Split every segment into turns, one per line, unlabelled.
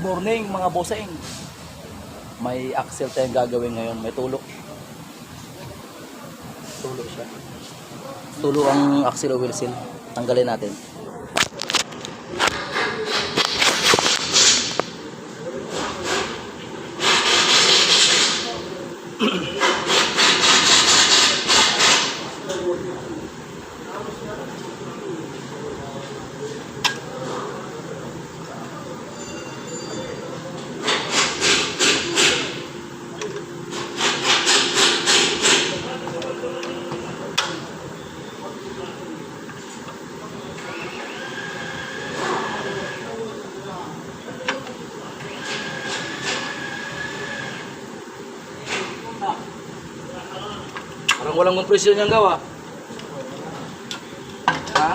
morning mga bossing. May axle tayong gagawin ngayon. May tulo. Tulo siya. Tulo ang axle o wheel seal. Tanggalin natin. Parang walang kompresyon niyang gawa. Ha?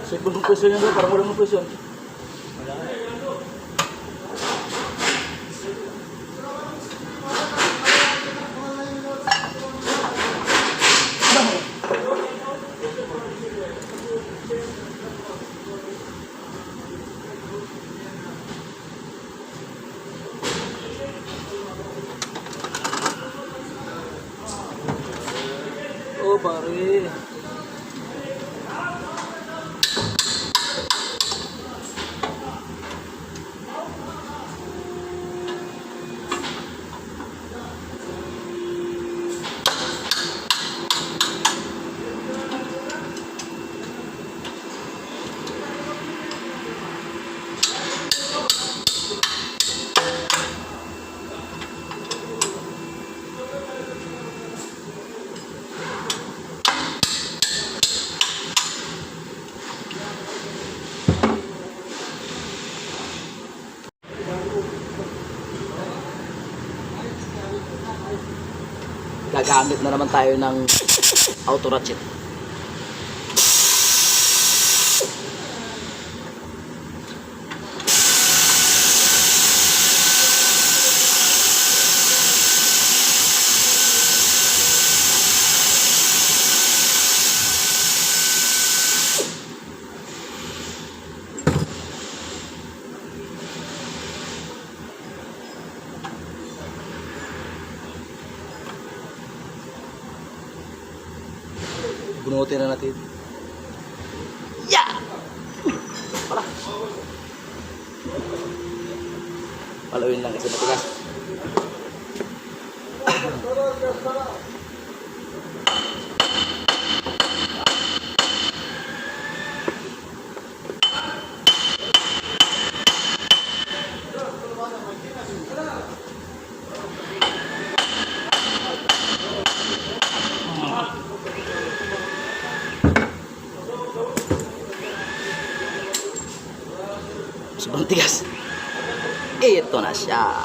So, kung kompresyon niya doon, parang walang kompresyon. Oh, pare. Gagamit na naman tayo ng auto ratchet. Bunutin na natin. Yeah! Pala. Palawin lang kasi matigas. Sobrang tigas. Ito na siya.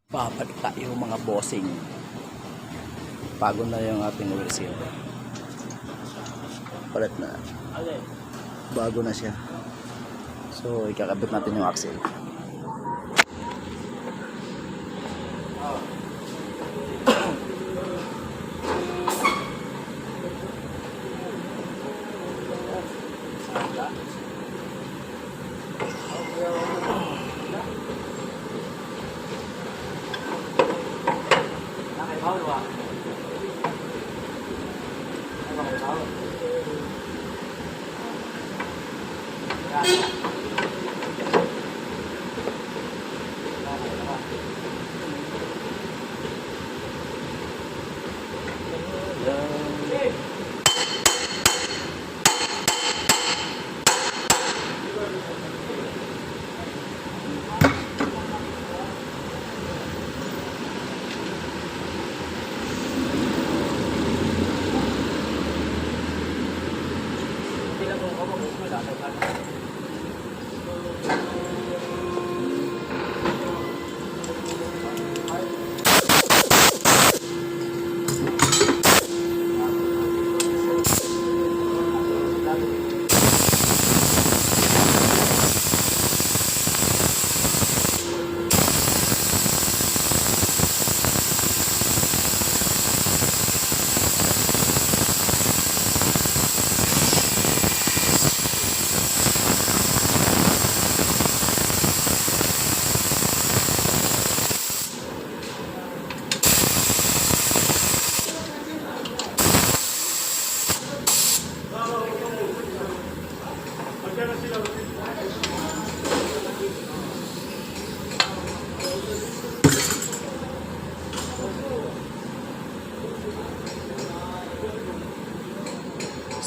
Babalik tayo mga bossing. Bago na yung ating wheel seal. Palit na. Bago na siya. So ikakabit natin yung axle.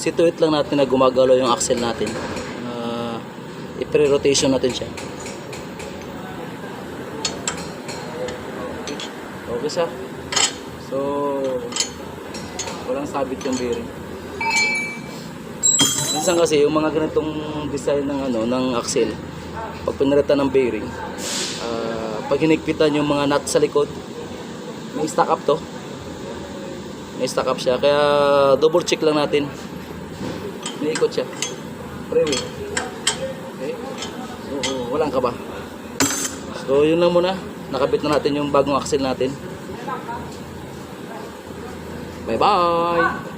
Situate lang natin na gumagalaw yung axle natin. I-pre-rotation natin siya. Okay siya. So walang sabit yung bearing. Minsan kasi yung mga ganitong design ng ng axle, pag pinalitan ng bearing, pag hinigpitan yung mga nut sa likod, may stack up to. May stack up siya. Kaya double check lang natin. Naikot siya. Pre-wheel. Okay. So walang kaba. So yun lang muna. Nakabit na natin yung bagong axle natin. Bye bye!